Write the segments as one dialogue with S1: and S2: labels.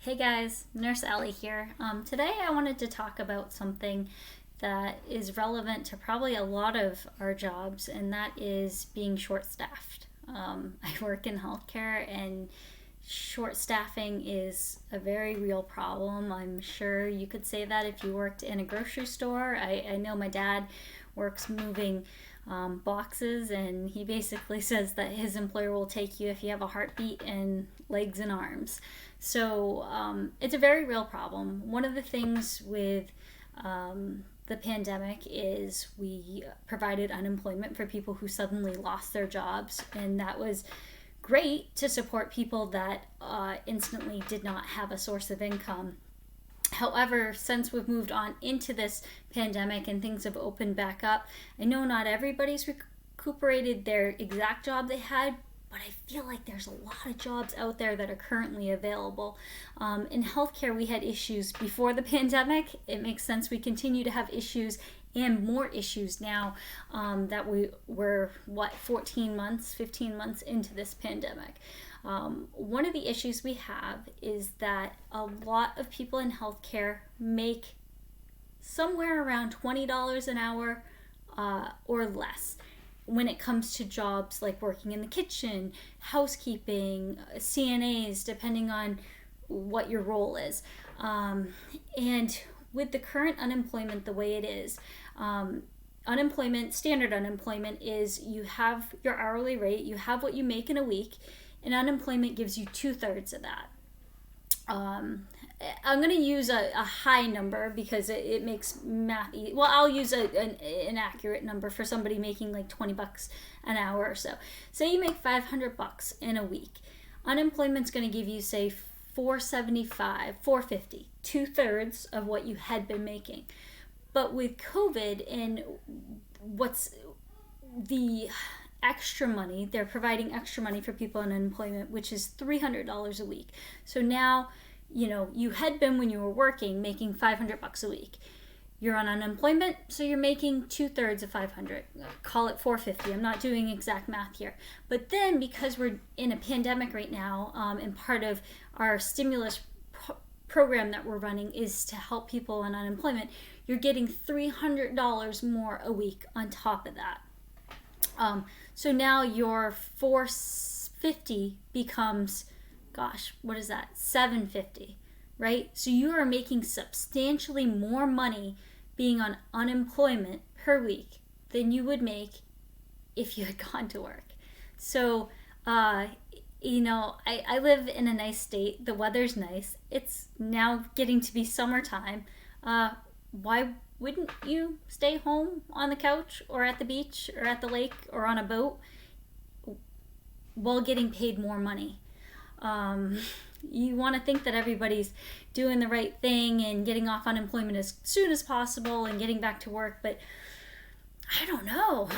S1: Hey guys, Nurse Ellie here. Today I wanted to talk about something that is relevant to probably a lot of our jobs, and that is being short-staffed. I work in healthcare, and short staffing is a very real problem. I'm sure you could say that if you worked in a grocery store. I know my dad works moving boxes, and he basically says that his employer will take you if you have a heartbeat and legs and arms. So it's a very real problem. One of the things with the pandemic is we provided unemployment for people who suddenly lost their jobs, and that was great to support people that instantly did not have a source of income. However, since we've moved on into this pandemic and things have opened back up, I know not everybody's recuperated their exact job they had, but I feel like there's a lot of jobs out there that are currently available. In healthcare, we had issues before the pandemic. It makes sense we continue to have issues and more issues now that we were, 15 months into this pandemic. One of the issues we have is that a lot of people in healthcare make somewhere around $20 an hour or less when it comes to jobs like working in the kitchen, housekeeping, CNAs, depending on what your role is. And with the current unemployment the way it is, standard unemployment is you have your hourly rate, you have what you make in a week, and unemployment gives you 2/3 of that. I'm going to use a high number because it makes math easy. Well, I'll use an accurate number for somebody making like $20 an hour or so. Say you make $500 in a week. Unemployment's going to give you, say, $475, $450, 2/3 of what you had been making. But with COVID and what's the extra money, they're providing extra money for people in unemployment, which is $300 a week. So now, you had been, when you were working, making $500 a week. You're on unemployment, so you're making 2/3 of 500. Call it 450. I'm not doing exact math here. But then, because we're in a pandemic right now, and part of our stimulus program that we're running is to help people on unemployment, you're getting $300 more a week on top of that. So now your 450 becomes, what is that? 750, right? So you are making substantially more money being on unemployment per week than you would make if you had gone to work. So, I live in a nice state. The weather's nice. It's now getting to be summertime. Why wouldn't you stay home on the couch or at the beach or at the lake or on a boat while getting paid more money? You want to think that everybody's doing the right thing and getting off unemployment as soon as possible and getting back to work, but I don't know.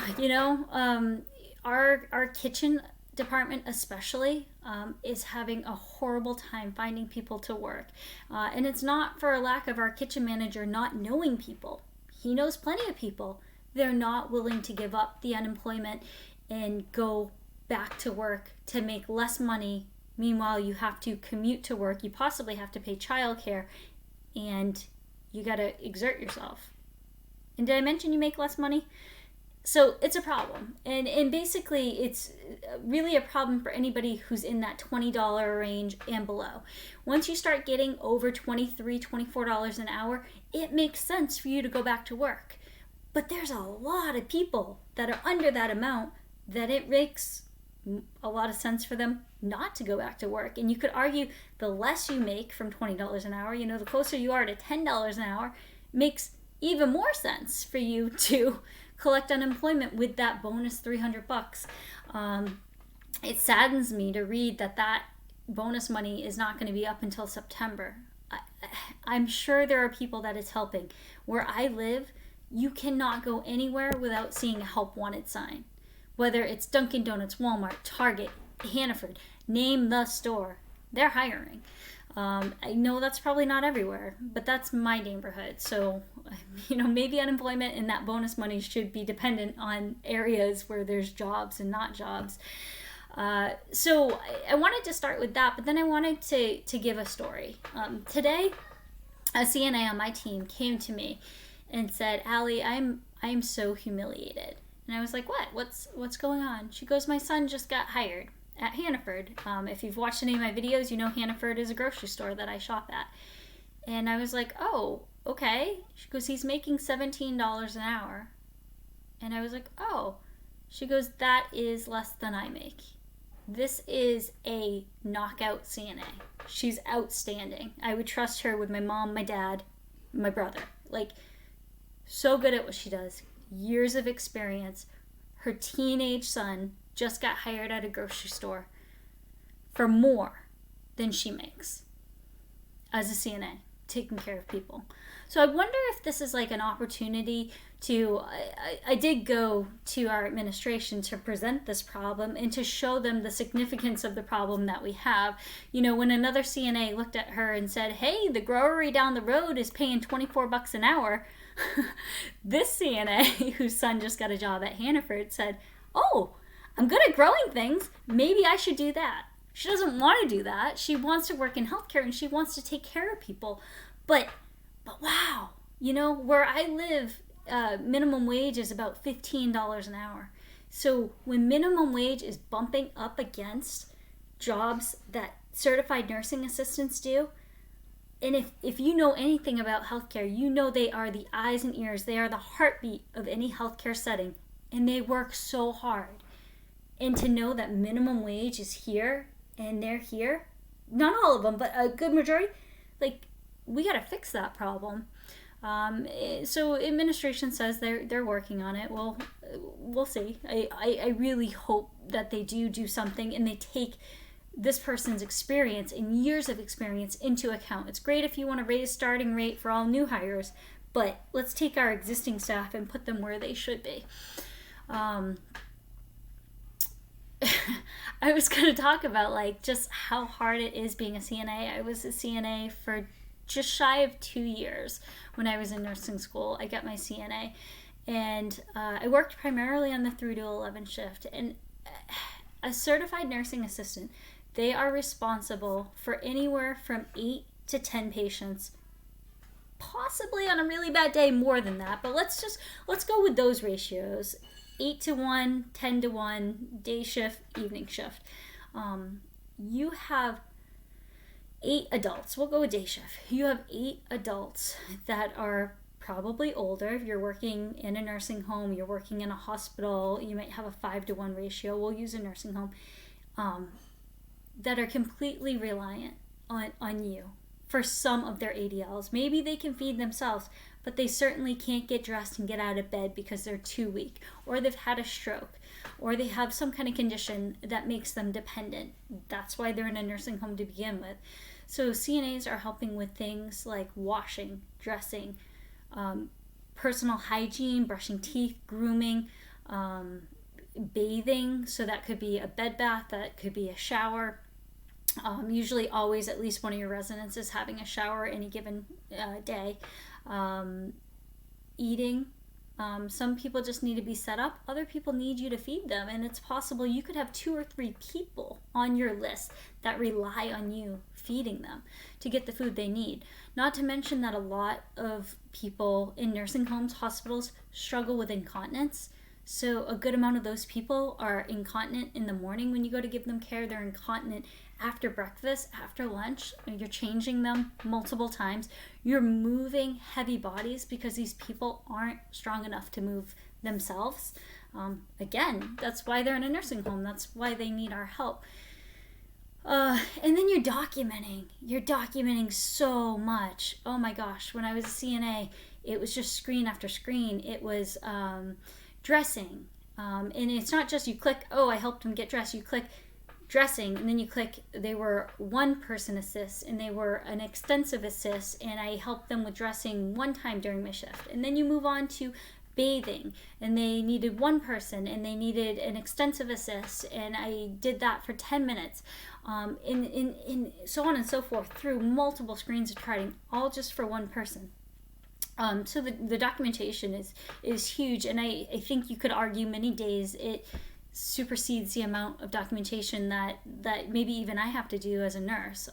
S1: Our kitchen department especially is having a horrible time finding people to work, and it's not for a lack of our kitchen manager not knowing people. He knows plenty of people. They're not willing to give up the unemployment and go back to work to make less money. Meanwhile, you have to commute to work, you possibly have to pay childcare, and you got to exert yourself. And did I mention you make less money? So it's a problem. And basically, it's really a problem for anybody who's in that $20 range and below. Once you start getting over $23, $24 an hour, it makes sense for you to go back to work. But there's a lot of people that are under that amount that it makes a lot of sense for them not to go back to work. And you could argue the less you make from $20 an hour, the closer you are to $10 an hour, makes even more sense for you to collect unemployment with that bonus $300. It saddens me to read that bonus money is not going to be up until September. I'm sure there are people that it's helping. Where I live, you cannot go anywhere without seeing a help wanted sign. Whether it's Dunkin' Donuts, Walmart, Target, Hannaford, name the store, they're hiring. I know that's probably not everywhere, but that's my neighborhood. So, maybe unemployment and that bonus money should be dependent on areas where there's jobs and not jobs. So I wanted to start with that, but then I wanted to give a story. Today, a CNA on my team came to me and said, "Allie, I'm so humiliated." And I was like, "What? What's going on?" She goes, "My son just got hired at Hannaford. If you've watched any of my videos, you know Hannaford is a grocery store that I shop at." And I was like, "Oh, okay." She goes, "He's making $17 an hour." And I was like, "Oh." She goes, "That is less than I make." This is a knockout CNA. She's outstanding. I would trust her with my mom, my dad, my brother. Like, so good at what she does. Years of experience. Her teenage son just got hired at a grocery store for more than she makes as a CNA, taking care of people. So I wonder if this is like an opportunity to, I did go to our administration to present this problem and to show them the significance of the problem that we have. You know, when another CNA looked at her and said, "Hey, the grocery down the road is paying $24 an hour," this CNA, whose son just got a job at Hannaford, said, "Oh, I'm good at growing things. Maybe I should do that." She doesn't want to do that. She wants to work in healthcare and she wants to take care of people. But wow, you know, where I live, minimum wage is about $15 an hour. So when minimum wage is bumping up against jobs that certified nursing assistants do, and if you know anything about healthcare, you know they are the eyes and ears, they are the heartbeat of any healthcare setting, and they work so hard. And to know that minimum wage is here and they're here, not all of them, but a good majority, like, we got to fix that problem. So administration says they're working on it. Well, we'll see. I really hope that they do something and they take this person's experience and years of experience into account. It's great if you want to raise starting rate for all new hires, but let's take our existing staff and put them where they should be. I was going to talk about like just how hard it is being a CNA. I was a CNA for just shy of 2 years when I was in nursing school. I got my CNA, and I worked primarily on the 3 to 11 shift. And a certified nursing assistant, they are responsible for anywhere from 8 to 10 patients, possibly on a really bad day more than that, but let's go with those ratios: 8 to 1, 10 to 1, day shift, evening shift. You have 8 adults. We'll go with day shift. You have 8 adults that are probably older. If you're working in a nursing home, you're working in a hospital, you might have a 5 to 1 ratio. We'll use a nursing home, that are completely reliant on you for some of their ADLs. Maybe they can feed themselves, but they certainly can't get dressed and get out of bed because they're too weak, or they've had a stroke, or they have some kind of condition that makes them dependent. That's why they're in a nursing home to begin with. So CNAs are helping with things like washing, dressing, personal hygiene, brushing teeth, grooming, bathing. So that could be a bed bath, that could be a shower. Usually always at least one of your residents is having a shower any given day. Eating. Some people just need to be set up. Other people need you to feed them. And it's possible you could have 2 or 3 people on your list that rely on you feeding them to get the food they need. Not to mention that a lot of people in nursing homes, hospitals, struggle with incontinence. So a good amount of those people are incontinent in the morning when you go to give them care. They're incontinent after breakfast, after lunch. You're changing them multiple times. You're moving heavy bodies because these people aren't strong enough to move themselves. Again, that's why they're in a nursing home. That's why they need our help. And then you're documenting so much. Oh my gosh, when I was a CNA, it was just screen after screen. It was dressing. And it's not just you click, oh, I helped them get dressed. You click dressing, and then you click, they were 1 person assist, and they were an extensive assist, and I helped them with dressing 1 time during my shift. And then you move on to bathing, and they needed 1 person, and they needed an extensive assist, and I did that for 10 minutes. In so on and so forth, through multiple screens of charting, all just for 1 person. So the documentation is huge, and I think you could argue many days it supersedes the amount of documentation that maybe even I have to do as a nurse.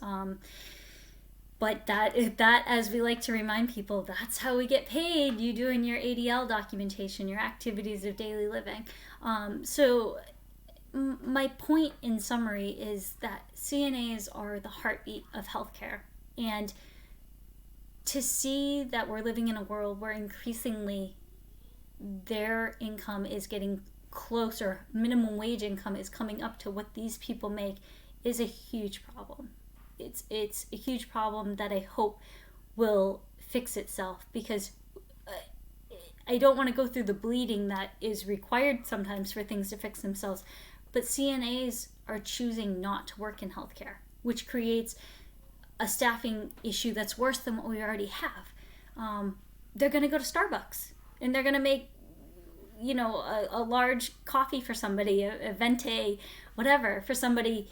S1: But that, as we like to remind people, that's how we get paid. You doing your ADL documentation, your activities of daily living. So my point in summary is that CNAs are the heartbeat of healthcare. And to see that we're living in a world where increasingly their income is getting closer, minimum wage income is coming up to what these people make, is a huge problem. It's a huge problem that I hope will fix itself, because I don't want to go through the bleeding that is required sometimes for things to fix themselves, but CNAs are choosing not to work in healthcare, which creates a staffing issue that's worse than what we already have. They're going to go to Starbucks and they're going to make, a large coffee for somebody, a venti, whatever, for somebody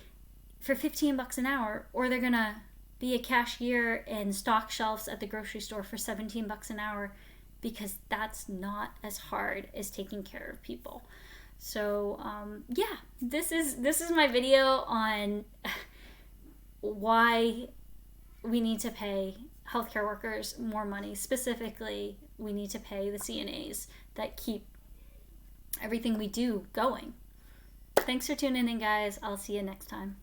S1: for $15 an hour, or they're going to be a cashier and stock shelves at the grocery store for $17 an hour, because that's not as hard as taking care of people. So, this is my video on why we need to pay healthcare workers more money. Specifically, we need to pay the CNAs that keep everything we do going. Thanks for tuning in, guys. I'll see you next time.